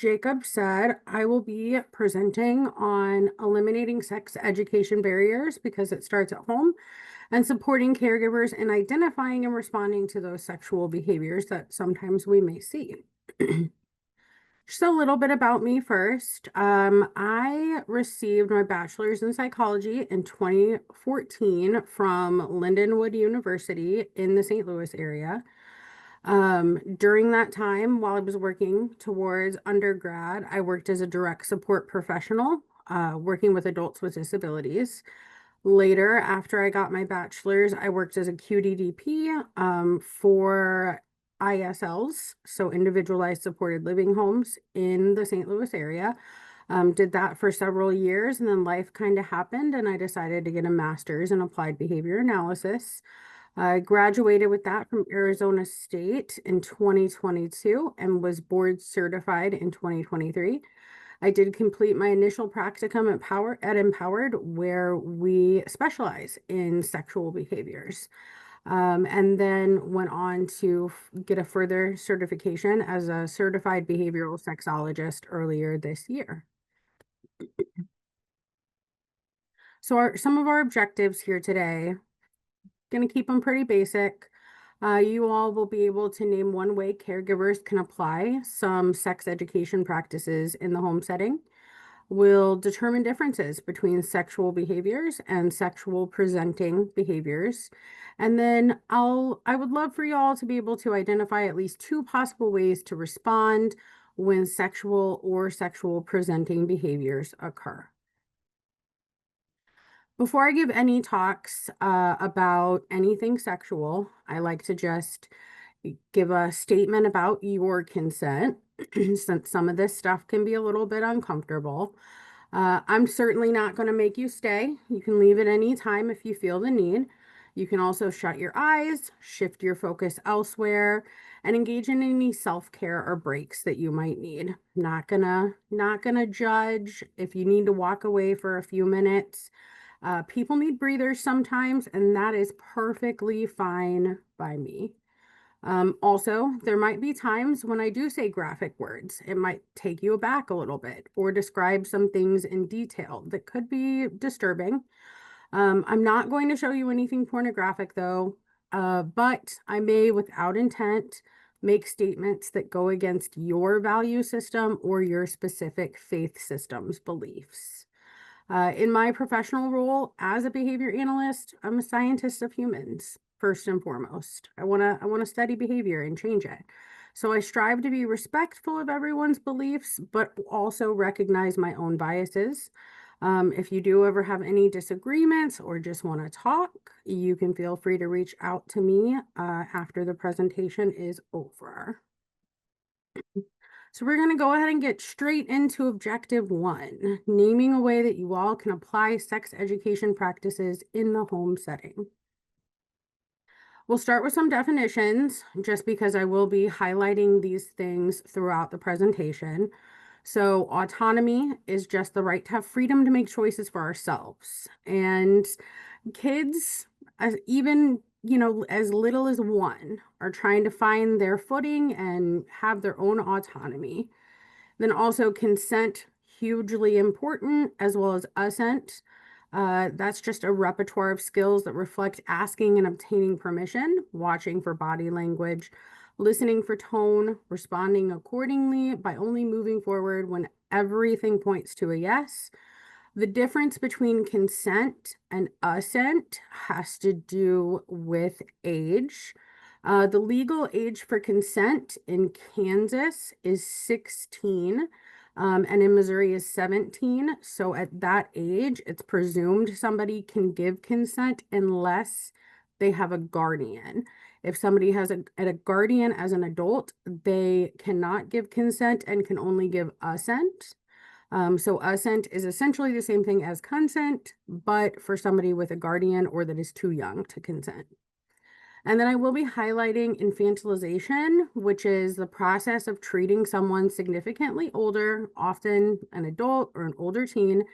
Jacob said, I will be presenting on eliminating sex education barriers because it starts at home and supporting caregivers in identifying and responding to those sexual behaviors that sometimes we may see. Just a little bit about me first. I received my bachelor's in psychology in 2014 from Lindenwood University in the St. Louis area. During that time, while I was working towards undergrad, I worked as a direct support professional, working with adults with disabilities. Later, after I got my bachelor's, I worked as a QDDP for ISLs, so individualized supported living homes in the St. Louis area. Did that for several years, and then life kind of happened, and I decided to get a master's in applied behavior analysis. I graduated with that from Arizona State in 2022 and was board certified in 2023. I did complete my initial practicum at Empowered, where we specialize in sexual behaviors. And then went on to get a further certification as a certified behavioral sexologist earlier this year. So some of our objectives here today, going to keep them pretty basic. You all will be able to name one way caregivers can apply some sex education practices in the home setting. We'll determine differences between sexual behaviors and sexual presenting behaviors. And then I would love for you all to be able to identify at least two possible ways to respond when sexual or sexual presenting behaviors occur. Before I give any talks about anything sexual, I like to just give a statement about your consent, since some of this stuff can be a little bit uncomfortable. I'm certainly not going to make you stay. You can leave at any time if you feel the need. You can also shut your eyes, shift your focus elsewhere, and engage in any self-care or breaks that you might need. Not gonna judge if you need to walk away for a few minutes. People need breathers sometimes, and that is perfectly fine by me. Also, there might be times when I do say graphic words. It might take you aback a little bit or describe some things in detail that could be disturbing. I'm not going to show you anything pornographic though, but I may, without intent, make statements that go against your value system or your specific faith system's beliefs. In my professional role as a behavior analyst, I'm a scientist of humans, first and foremost. I want to study behavior and change it. So I strive to be respectful of everyone's beliefs, but also recognize my own biases. If you do ever have any disagreements or just want to talk, you can feel free to reach out to me after the presentation is over. So we're going to go ahead and get straight into objective 1, naming a way that you all can apply sex education practices in the home setting. We'll start with some definitions, just because I will be highlighting these things throughout the presentation. So autonomy is just the right to have freedom to make choices for ourselves. And kids, even as little as 1, are trying to find their footing and have their own autonomy. Then also consent, hugely important, as well as assent. That's just a repertoire of skills that reflect asking and obtaining permission, watching for body language, listening for tone, responding accordingly by only moving forward when everything points to a yes. The difference between consent and assent has to do with age. The legal age for consent in Kansas is 16, and in Missouri is 17. So at that age, it's presumed somebody can give consent unless they have a guardian. If somebody has a guardian as an adult, they cannot give consent and can only give assent. So assent is essentially the same thing as consent, but for somebody with a guardian or that is too young to consent. And then I will be highlighting infantilization, which is the process of treating someone significantly older, often an adult or an older teen,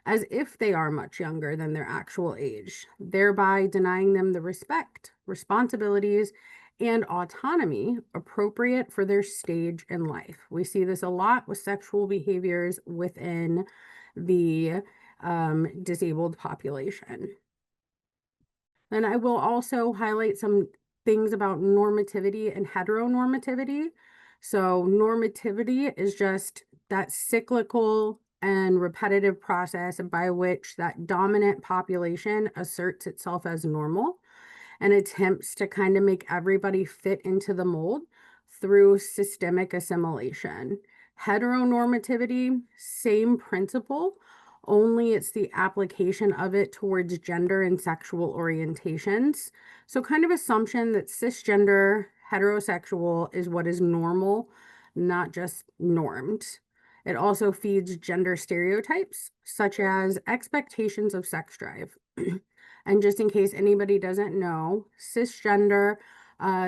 as if they are much younger than their actual age, thereby denying them the respect, responsibilities, and autonomy appropriate for their stage in life. We see this a lot with sexual behaviors within the disabled population. Then I will also highlight some things about normativity and heteronormativity. So normativity is just that cyclical and repetitive process by which that dominant population asserts itself as normal and attempts to kind of make everybody fit into the mold through systemic assimilation. Heteronormativity, same principle, only it's the application of it towards gender and sexual orientations. So kind of assumption that cisgender heterosexual is what is normal, not just normed. It also feeds gender stereotypes, such as expectations of sex drive. And just in case anybody doesn't know, cisgender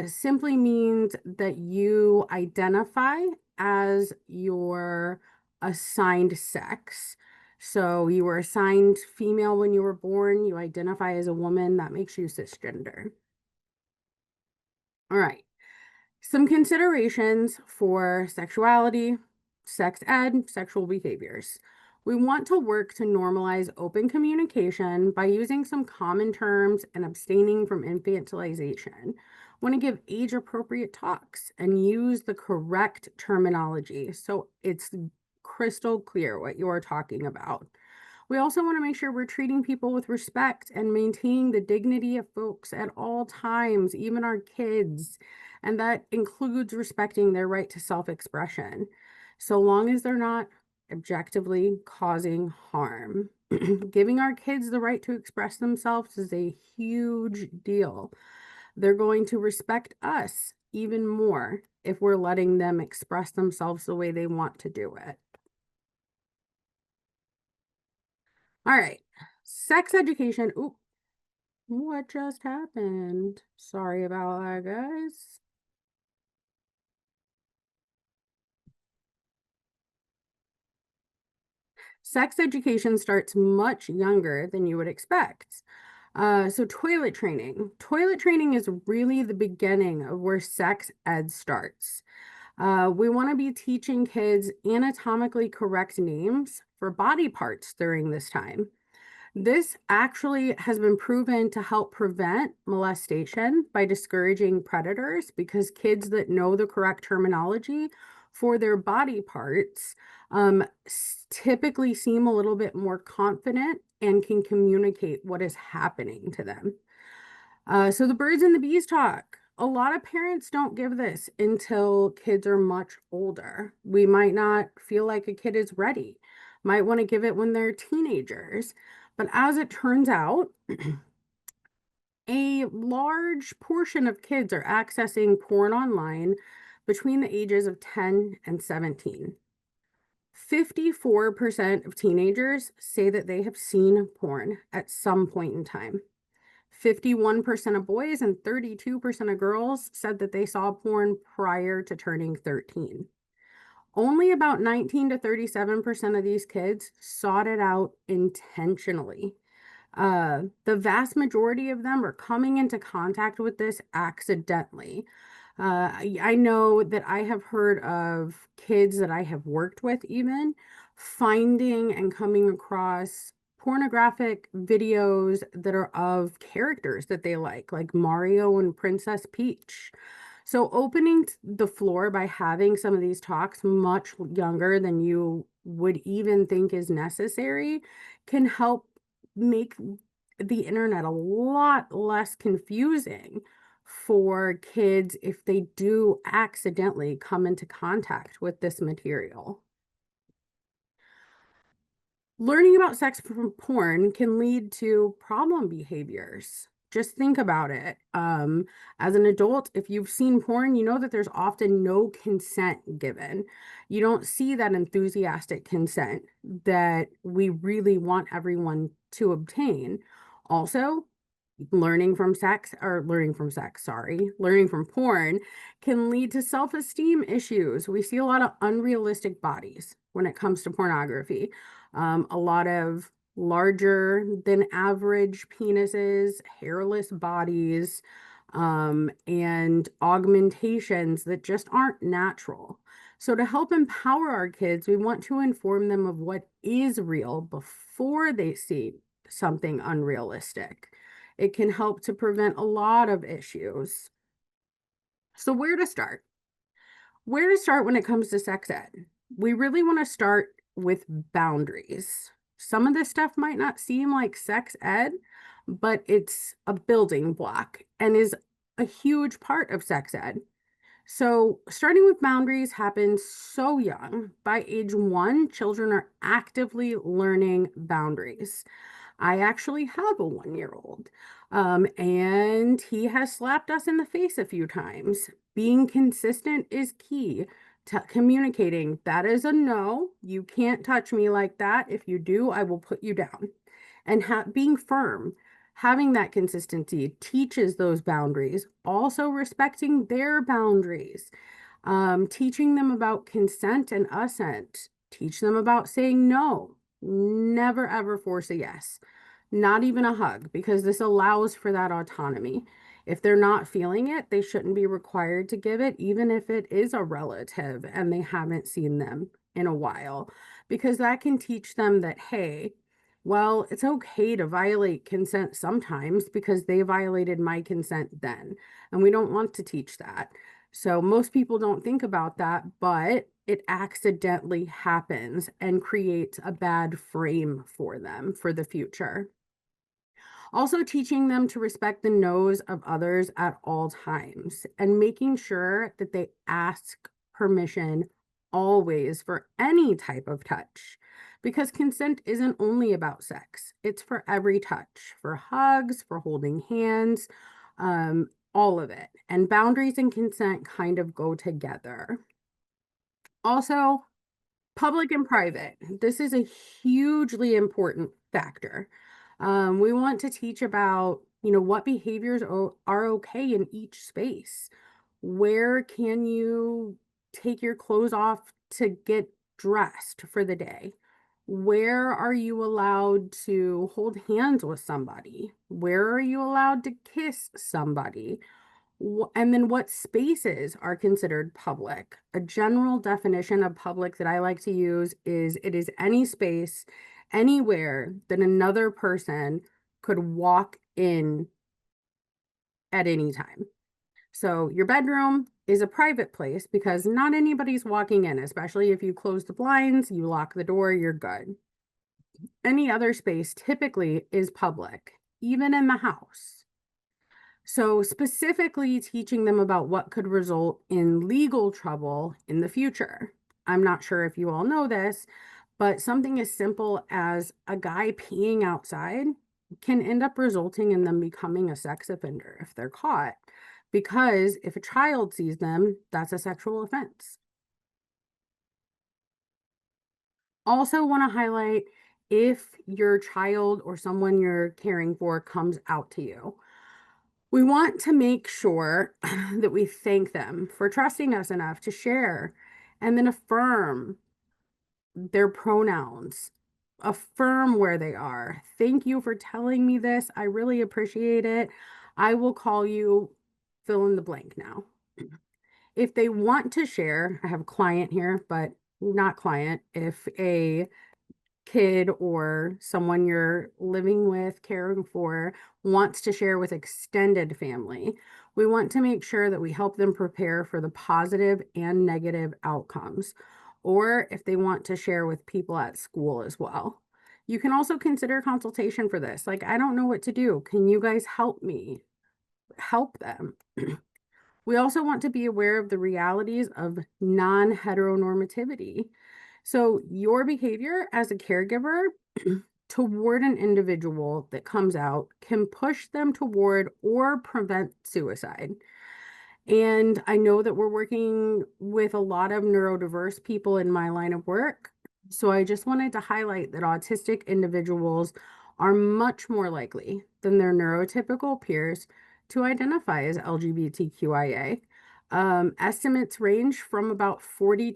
simply means that you identify as your assigned sex. So you were assigned female when you were born, you identify as a woman, that makes you cisgender. All right. Some considerations for sexuality, sex ed, sexual behaviors. We want to work to normalize open communication by using some common terms and abstaining from infantilization. Want to give age-appropriate talks and use the correct terminology so it's crystal clear what you are talking about. We also want to make sure we're treating people with respect and maintaining the dignity of folks at all times, even our kids. And that includes respecting their right to self-expression, so long as they're not objectively causing harm. Giving our kids the right to express themselves is a huge deal. They're going to respect us even more if we're letting them express themselves the way they want to do it. All right, sex education. Ooh, what just happened? Sorry about that, guys. Sex education starts much younger than you would expect. So toilet training. Toilet training is really the beginning of where sex ed starts. We want to be teaching kids anatomically correct names for body parts during this time. This actually has been proven to help prevent molestation by discouraging predators, because kids that know the correct terminology for their body parts typically seem a little bit more confident and can communicate what is happening to them. So the birds and the bees talk. A lot of parents don't give this until kids are much older. We might not feel like a kid is ready, might want to give it when they're teenagers. But as it turns out, a large portion of kids are accessing porn online between the ages of 10 and 17. 54% of teenagers say that they have seen porn at some point in time. 51% of boys and 32% of girls said that they saw porn prior to turning 13. Only about 19 to 37% of these kids sought it out intentionally. The vast majority of them are coming into contact with this accidentally. I know that I have heard of kids that I have worked with even finding and coming across pornographic videos that are of characters that they like Mario and Princess Peach. So opening the floor by having some of these talks much younger than you would even think is necessary can help make the internet a lot less confusing for kids if they do accidentally come into contact with this material. Learning about sex from porn can lead to problem behaviors. Just think about it. As an adult, if you've seen porn, you know that there's often no consent given. You don't see that enthusiastic consent that we really want everyone to obtain. Also, learning from porn can lead to self-esteem issues. We see a lot of unrealistic bodies when it comes to pornography. A lot of larger than average penises, hairless bodies, and augmentations that just aren't natural. So to help empower our kids, we want to inform them of what is real before they see something unrealistic. It can help to prevent a lot of issues. So where to start? Where to start when it comes to sex ed? We really want to start with boundaries. Some of this stuff might not seem like sex ed, but it's a building block and is a huge part of sex ed. So, starting with boundaries happens so young. By age 1, children are actively learning boundaries. I actually have a 1-year-old, and he has slapped us in the face a few times. Being consistent is key to communicating. That is a no. You can't touch me like that. If you do, I will put you down. And being firm, having that consistency teaches those boundaries. Also respecting their boundaries, teaching them about consent and assent, teach them about saying no. Never ever force a yes, not even a hug, because this allows for that autonomy. If they're not feeling it, they shouldn't be required to give it, even if it is a relative and they haven't seen them in a while, because that can teach them that, hey, well, it's okay to violate consent sometimes because they violated my consent then. And we don't want to teach that. So most people don't think about that, but it accidentally happens and creates a bad frame for them for the future. Also, teaching them to respect the no's of others at all times and making sure that they ask permission always for any type of touch. Because consent isn't only about sex, it's for every touch, for hugs, for holding hands, all of it. And boundaries and consent kind of go together. Also, public and private. This is a hugely important factor. We want to teach about, what behaviors are okay in each space. Where can you take your clothes off to get dressed for the day? Where are you allowed to hold hands with somebody? Where are you allowed to kiss somebody? And then what spaces are considered public? A general definition of public that I like to use is it is any space, anywhere that another person could walk in at any time. So your bedroom is a private place because not anybody's walking in, especially if you close the blinds, you lock the door, you're good. Any other space typically is public, even in the house. So specifically teaching them about what could result in legal trouble in the future. I'm not sure if you all know this, but something as simple as a guy peeing outside can end up resulting in them becoming a sex offender if they're caught, because if a child sees them, that's a sexual offense. Also want to highlight, if your child or someone you're caring for comes out to you, we want to make sure that we thank them for trusting us enough to share and then affirm their pronouns, affirm where they are. Thank you for telling me this. I really appreciate it. I will call you fill in the blank now. If they want to share, I have a client here, but not client. If a kid or someone you're living with, caring for, wants to share with extended family, we want to make sure that we help them prepare for the positive and negative outcomes, or if they want to share with people at school as well. You can also consider consultation for this. Like, I don't know what to do. Can you guys help me? Help them. We also want to be aware of the realities of non-heteronormativity. So your behavior as a caregiver toward an individual that comes out can push them toward or prevent suicide. And I know that we're working with a lot of neurodiverse people in my line of work. So I just wanted to highlight that autistic individuals are much more likely than their neurotypical peers to identify as LGBTQIA. Estimates range from about 42%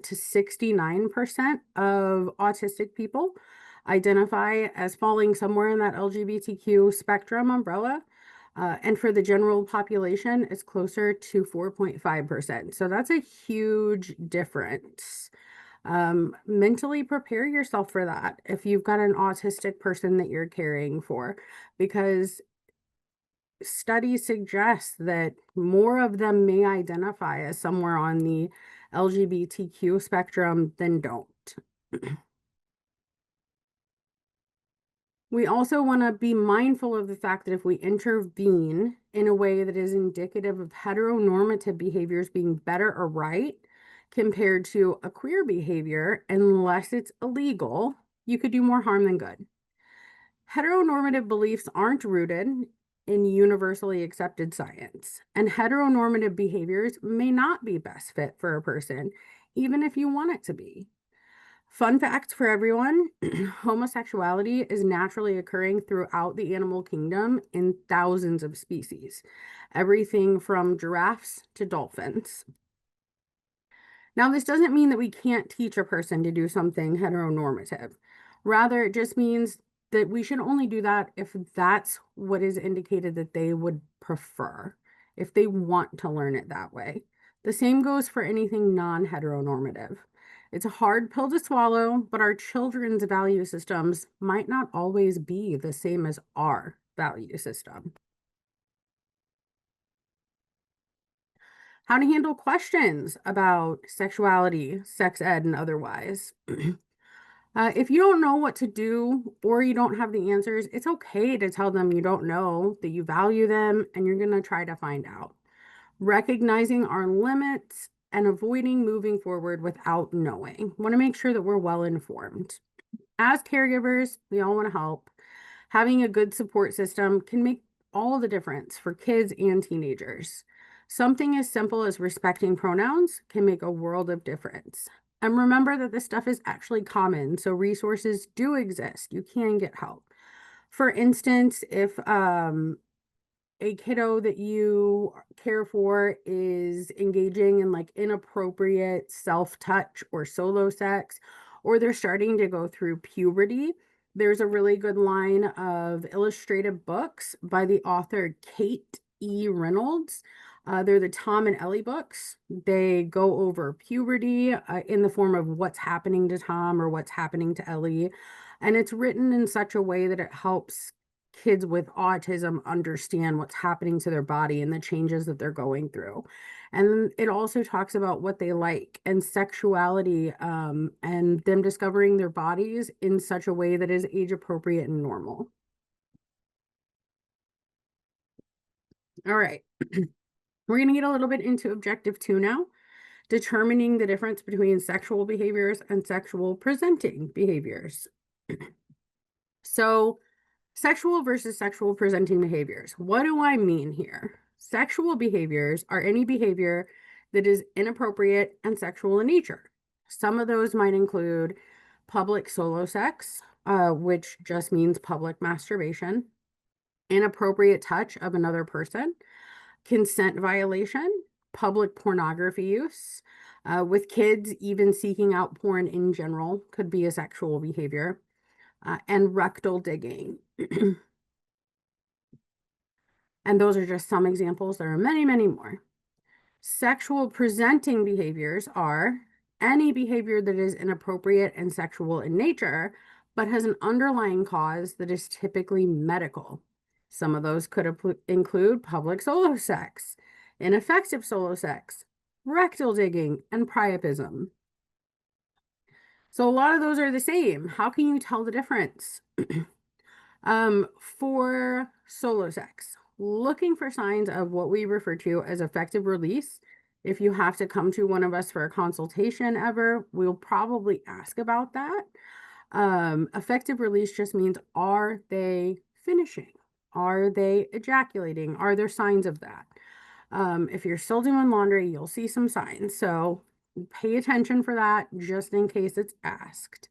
to 69% of autistic people identify as falling somewhere in that LGBTQ spectrum umbrella. And for the general population, it's closer to 4.5%. So that's a huge difference. Mentally prepare yourself for that if you've got an autistic person that you're caring for, because studies suggest that more of them may identify as somewhere on the LGBTQ spectrum than don't. We also want to be mindful of the fact that if we intervene in a way that is indicative of heteronormative behaviors being better or right compared to a queer behavior, unless it's illegal, you could do more harm than good. Heteronormative beliefs aren't rooted in universally accepted science, and heteronormative behaviors may not be best fit for a person, even if you want it to be. Fun fact for everyone, homosexuality is naturally occurring throughout the animal kingdom in thousands of species, everything from giraffes to dolphins. Now, this doesn't mean that we can't teach a person to do something heteronormative. Rather, it just means that we should only do that if that's what is indicated that they would prefer, if they want to learn it that way. The same goes for anything non-heteronormative. It's a hard pill to swallow, but our children's value systems might not always be the same as our value system. How to handle questions about sexuality, sex ed, and otherwise. If you don't know what to do or you don't have the answers, it's okay to tell them you don't know, that you value them, and you're going to try to find out. Recognizing our limits and avoiding moving forward without knowing. Want to make sure that we're well informed. As caregivers, we all want to help. Having a good support system can make all the difference for kids and teenagers. Something as simple as respecting pronouns can make a world of difference. And remember that this stuff is actually common, so resources do exist. You can get help. For instance, if a kiddo that you care for is engaging in like inappropriate self-touch or solo sex, or they're starting to go through puberty, there's a really good line of illustrative books by the author Kate E. Reynolds. They're the Tom and Ellie books. They go over puberty in the form of what's happening to Tom or what's happening to Ellie. And it's written in such a way that it helps kids with autism understand what's happening to their body and the changes that they're going through. And it also talks about what they like and sexuality, and them discovering their bodies in such a way that is age appropriate and normal. All right. We're going to get a little bit into objective 2 now, determining the difference between sexual behaviors and sexual presenting behaviors. So, sexual versus sexual presenting behaviors. What do I mean here? Sexual behaviors are any behavior that is inappropriate and sexual in nature. Some of those might include public solo sex, which just means public masturbation, inappropriate touch of another person, consent violation, public pornography use. With kids, even seeking out porn in general could be a sexual behavior, and rectal digging. And those are just some examples. There are many, many more. Sexual presenting behaviors are any behavior that is inappropriate and sexual in nature, but has an underlying cause that is typically medical. Some of those could include public solo sex, ineffective solo sex, rectal digging, and priapism. So a lot of those are the same. How can you tell the difference? For solo sex, looking for signs of what we refer to as effective release. If you have to come to one of us for a consultation ever, we'll probably ask about that. Effective release just means, are they finishing? Are they ejaculating? Are there signs of that? If you're still doing laundry, you'll see some signs. So pay attention for that just in case it's asked.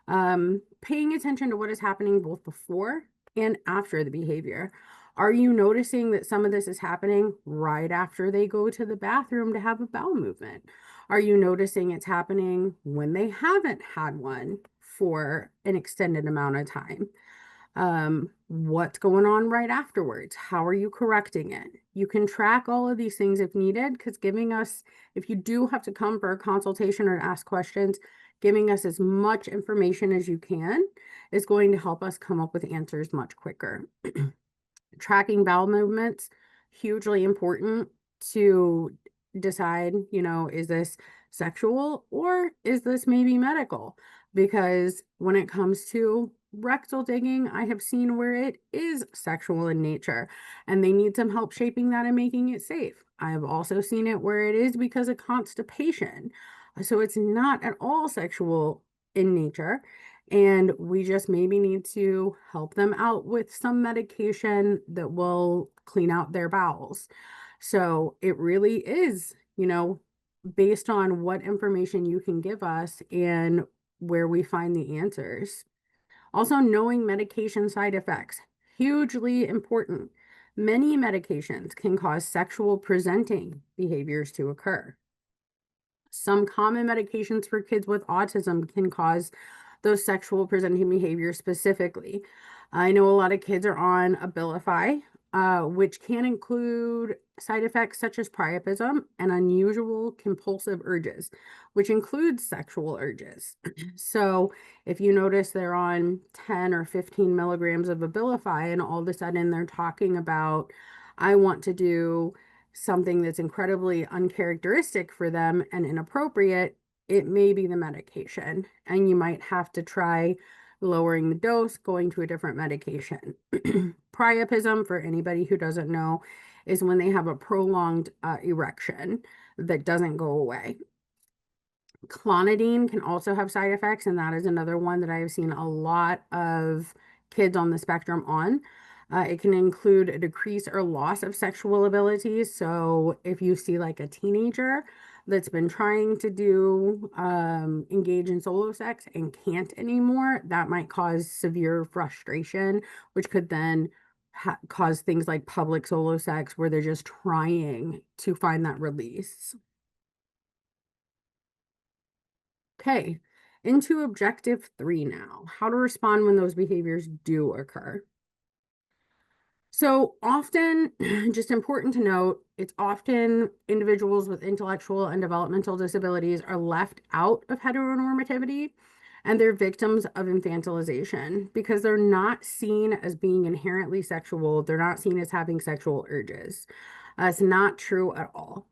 Paying attention to what is happening both before and after the behavior. Are you noticing that some of this is happening right after they go to the bathroom to have a bowel movement? Are you noticing it's happening when they haven't had one for an extended amount of time? What's going on right afterwards? How are you correcting it? You can track all of these things if needed, because if you do have to come for a consultation or ask questions, giving us as much information as you can is going to help us come up with answers much quicker. Tracking bowel movements, hugely important to decide, is this sexual or is this maybe medical? Because when it comes to rectal digging, I have seen where it is sexual in nature and they need some help shaping that and making it safe. I have also seen it where it is because of constipation. So it's not at all sexual in nature. And we just maybe need to help them out with some medication that will clean out their bowels. So it really is, based on what information you can give us and where we find the answers. Also, knowing medication side effects, hugely important. Many medications can cause sexual presenting behaviors to occur. Some common medications for kids with autism can cause those sexual presenting behaviors specifically. I know a lot of kids are on Abilify, which can include side effects such as priapism and unusual compulsive urges, which includes sexual urges. So if you notice they're on 10 or 15 milligrams of Abilify and all of a sudden they're talking about, I want to do something that's incredibly uncharacteristic for them and inappropriate, it may be the medication. And you might have to try lowering the dose, going to a different medication. Priapism, for anybody who doesn't know, is when they have a prolonged erection that doesn't go away. Clonidine can also have side effects, and that is another one that I have seen a lot of kids on the spectrum on. It can include a decrease or loss of sexual abilities. So if you see like a teenager that's been trying to engage in solo sex and can't anymore, that might cause severe frustration, which could then cause things like public solo sex where they're just trying to find that release. Okay, into objective 3 now, how to respond when those behaviors do occur. So often, just important to note, it's often individuals with intellectual and developmental disabilities are left out of heteronormativity and they're victims of infantilization because they're not seen as being inherently sexual. They're not seen as having sexual urges. It's not true at all.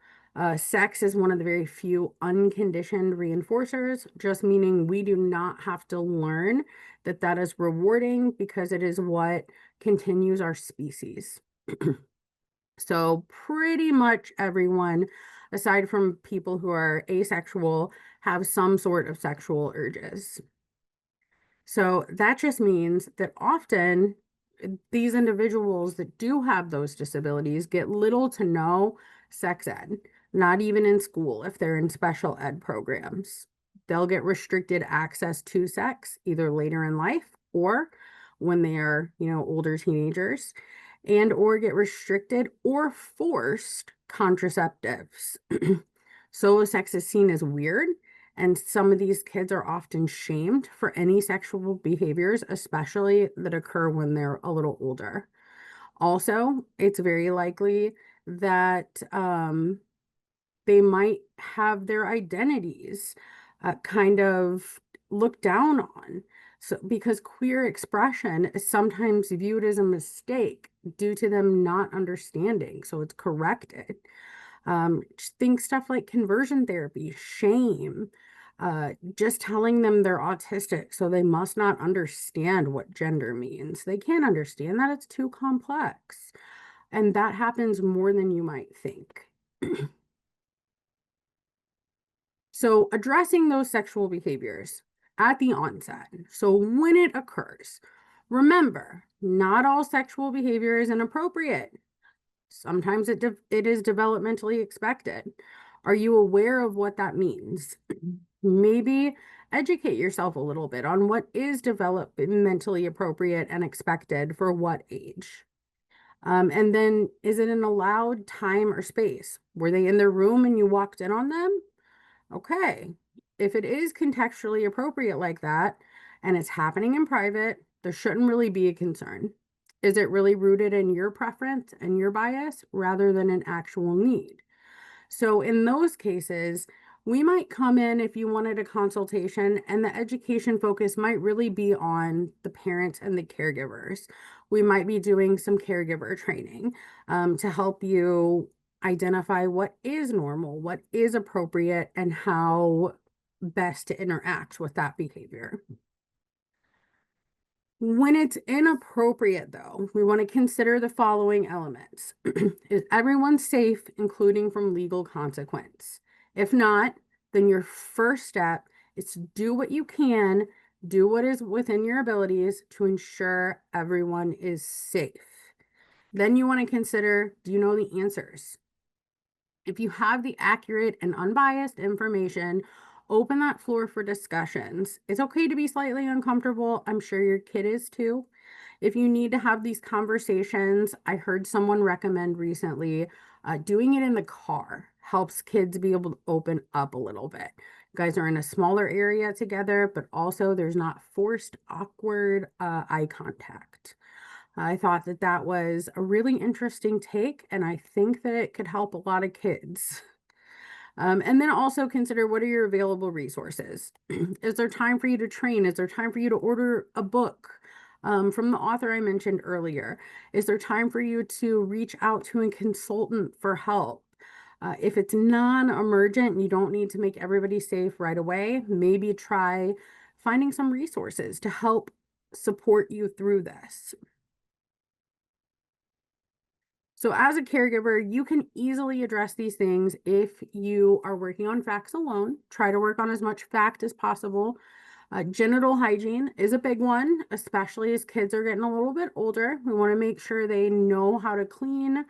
Sex is one of the very few unconditioned reinforcers, just meaning we do not have to learn that that is rewarding because it is what continues our species. So pretty much everyone, aside from people who are asexual, have some sort of sexual urges. So that just means that often these individuals that do have those disabilities get little to no sex ed, not even in school if they're in special ed programs. They'll get restricted access to sex either later in life or when they are, older teenagers, and or get restricted or forced contraceptives. Solo sex is seen as weird, and some of these kids are often shamed for any sexual behaviors, especially that occur when they're a little older. Also, it's very likely that they might have their identities kind of looked down on. So, because queer expression is sometimes viewed as a mistake due to them not understanding. So it's corrected. Think stuff like conversion therapy, shame, just telling them they're autistic, so they must not understand what gender means. They can't understand that, it's too complex. And that happens more than you might think. So addressing those sexual behaviors at the onset. So when it occurs, remember, not all sexual behavior is inappropriate. Sometimes it is developmentally expected. Are you aware of what that means? Maybe educate yourself a little bit on what is developmentally appropriate and expected for what age. And then is it an allowed time or space? Were they in their room and you walked in on them? Okay. If it is contextually appropriate like that and it's happening in private, there shouldn't really be a concern. Is it really rooted in your preference and your bias rather than an actual need? So in those cases, we might come in if you wanted a consultation, and the education focus might really be on the parents and the caregivers. We might be doing some caregiver training to help you identify what is normal, what is appropriate, and how best to interact with that behavior. When it's inappropriate, though, we want to consider the following elements. Is everyone safe, including from legal consequence? If not, then your first step is to do what you can, do what is within your abilities to ensure everyone is safe. Then you want to consider, do you know the answers? If you have the accurate and unbiased information, open that floor for discussions. It's okay to be slightly uncomfortable. I'm sure your kid is too. If you need to have these conversations, I heard someone recommend recently doing it in the car helps kids be able to open up a little bit. You guys are in a smaller area together, but also there's not forced, awkward eye contact. I thought that that was a really interesting take, and I think that it could help a lot of kids. And then also consider, what are your available resources? Is there time for you to train? Is there time for you to order a book from the author I mentioned earlier? Is there time for you to reach out to a consultant for help? If it's non-emergent, you don't need to make everybody safe right away. Maybe try finding some resources to help support you through this. So as a caregiver, you can easily address these things if you are working on facts alone. Try to work on as much fact as possible. Genital hygiene is a big one, especially as kids are getting a little bit older. We want to make sure they know how to clean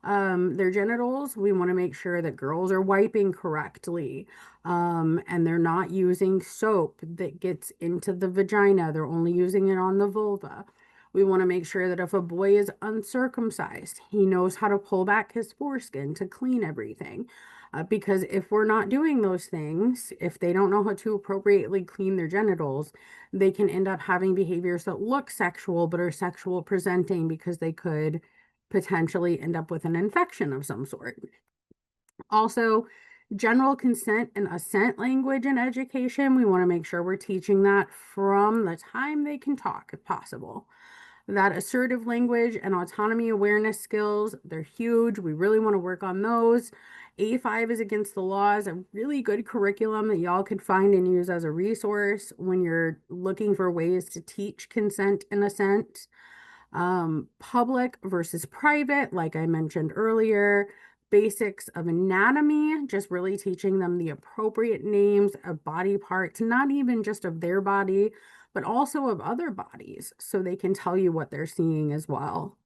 their genitals. We want to make sure that girls are wiping correctly, and they're not using soap that gets into the vagina. They're only using it on the vulva. We want to make sure that if a boy is uncircumcised, he knows how to pull back his foreskin to clean everything. Because if we're not doing those things, if they don't know how to appropriately clean their genitals, they can end up having behaviors that look sexual but are sexual presenting because they could potentially end up with an infection of some sort. Also, general consent and assent language in education, we want to make sure we're teaching that from the time they can talk, if possible. That assertive language and autonomy awareness skills, they're huge. We really want to work on those. A5 is against the law is a really good curriculum that y'all could find and use as a resource when you're looking for ways to teach consent and assent. Public versus private, like I mentioned earlier, basics of anatomy, just really teaching them the appropriate names of body parts, not even just of their body, but also of other bodies, so they can tell you what they're seeing as well.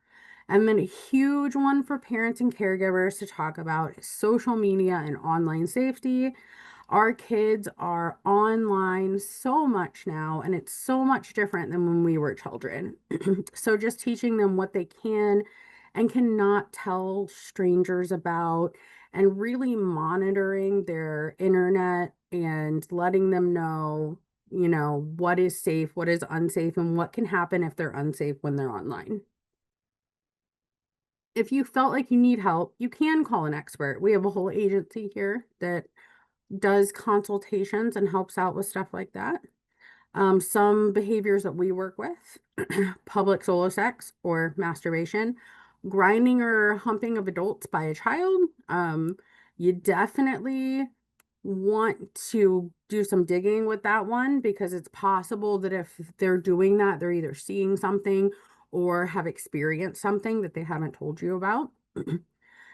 And then a huge one for parents and caregivers to talk about is social media and online safety. Our kids are online so much now, and it's so much different than when we were children. So just teaching them what they can and cannot tell strangers about, and really monitoring their internet and letting them know, what is safe, what is unsafe, and what can happen if they're unsafe when they're online. If you felt like you need help, you can call an expert. We have a whole agency here that does consultations and helps out with stuff like that. Some behaviors that we work with, public solo sex or masturbation, grinding or humping of adults by a child. You definitely want to do some digging with that one, because it's possible that if they're doing that, they're either seeing something or have experienced something that they haven't told you about.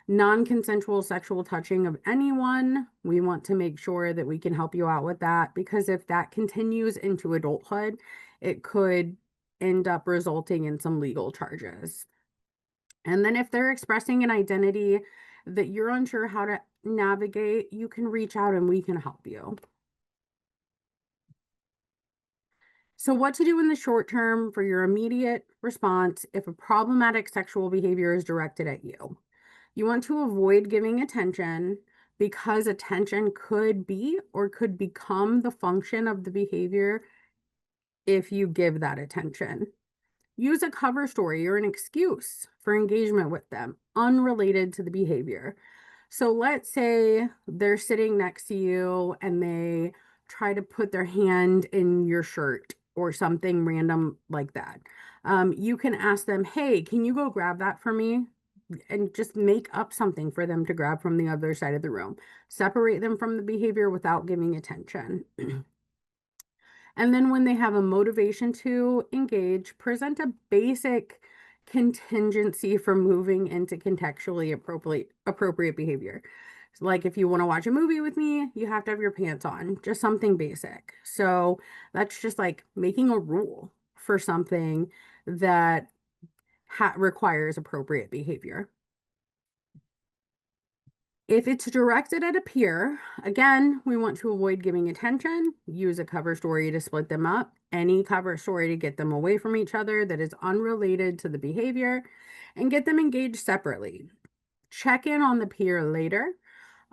Non-consensual sexual touching of anyone, we want to make sure that we can help you out with that, because if that continues into adulthood, it could end up resulting in some legal charges. And then if they're expressing an identity that you're unsure how to navigate, you can reach out and we can help you. So what to do in the short term for your immediate response if a problematic sexual behavior is directed at you. You want to avoid giving attention, because attention could be or could become the function of the behavior if you give that attention. Use a cover story or an excuse for engagement with them, unrelated to the behavior. So let's say they're sitting next to you and they try to put their hand in your shirt or something random like that. You can ask them, hey, can you go grab that for me? And just make up something for them to grab from the other side of the room. Separate them from the behavior without giving attention. And then when they have a motivation to engage, present a basic contingency for moving into contextually appropriate behavior. Like if you want to watch a movie with me, you have to have your pants on, just something basic. So that's just like making a rule for something that requires appropriate behavior. If it's directed at a peer, again, we want to avoid giving attention, use a cover story to split them up, any cover story to get them away from each other that is unrelated to the behavior, and get them engaged separately. Check in on the peer later.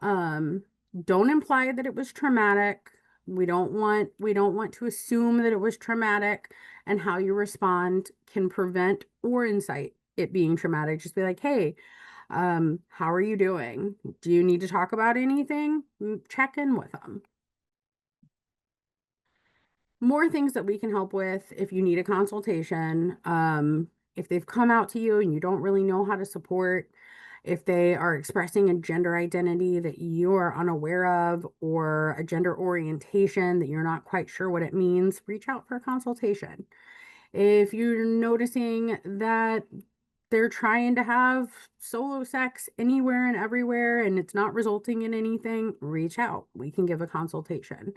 Don't imply that it was traumatic. We don't want to assume that it was traumatic, and how you respond can prevent or incite it being traumatic. Just be like, hey, how are you doing? Do you need to talk about anything? Check in with them. More things that we can help with if you need a consultation. If they've come out to you and you don't really know how to support, if they are expressing a gender identity that you are unaware of, or a gender orientation that you're not quite sure what it means, reach out for a consultation. If you're noticing that they're trying to have solo sex anywhere and everywhere and it's not resulting in anything, reach out. We can give a consultation.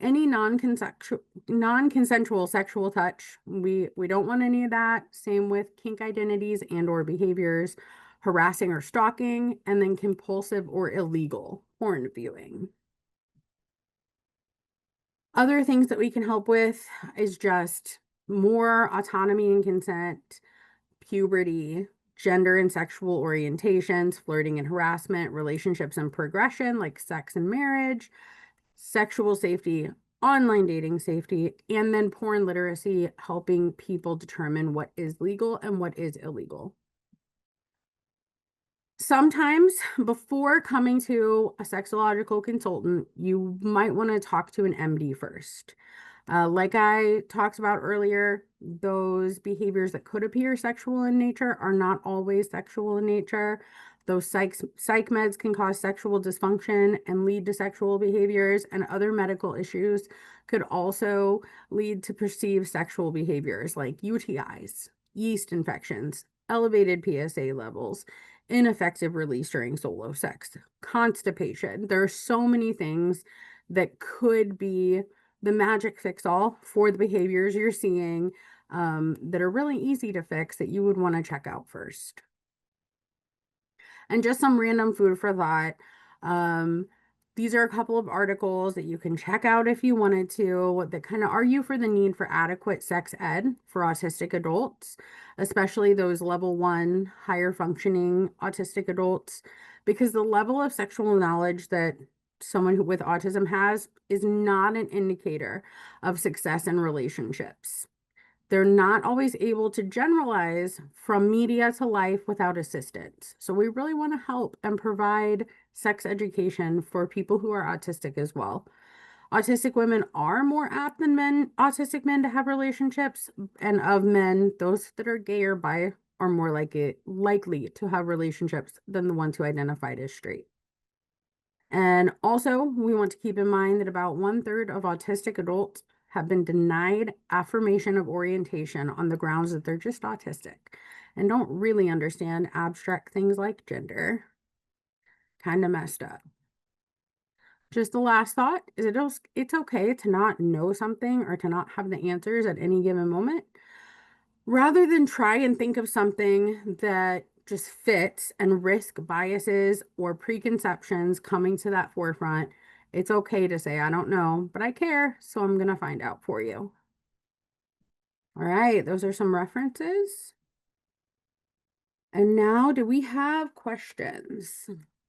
Any non-consensual sexual touch, we don't want any of that. Same with kink identities and or behaviors, harassing or stalking, and then compulsive or illegal porn viewing. Other things that we can help with is just more autonomy and consent, puberty, gender and sexual orientations, flirting and harassment, relationships and progression like sex and marriage, sexual safety, online dating safety, and then porn literacy, helping people determine what is legal and what is illegal. Sometimes before coming to a sexological consultant, you might want to talk to an MD first. Like I talked about earlier, those behaviors that could appear sexual in nature are not always sexual in nature. Those psych meds can cause sexual dysfunction and lead to sexual behaviors, and other medical issues could also lead to perceived sexual behaviors like UTIs, yeast infections, elevated PSA levels, ineffective release during solo sex, constipation. There are so many things that could be the magic fix all for the behaviors you're seeing, that are really easy to fix, that you would want to check out first. And just some random food for thought. These are a couple of articles that you can check out if you wanted to, that kind of argue for the need for adequate sex ed for autistic adults, especially those level 1 higher functioning autistic adults, because the level of sexual knowledge that someone with autism has is not an indicator of success in relationships. They're not always able to generalize from media to life without assistance. So we really want to help and provide sex education for people who are autistic as well. Autistic women are more apt than autistic men to have relationships, and of men, those that are gay or bi are more likely to have relationships than the ones who identified as straight. And also, we want to keep in mind that about 1/3 of autistic adults have been denied affirmation of orientation on the grounds that they're just autistic and don't really understand abstract things like gender. Kind of messed up. Just the last thought is it's okay to not know something or to not have the answers at any given moment. Rather than try and think of something that just fits and risk biases or preconceptions coming to that forefront, it's okay to say, I don't know, but I care, so I'm going to find out for you. All right, those are some references. And now, do we have questions?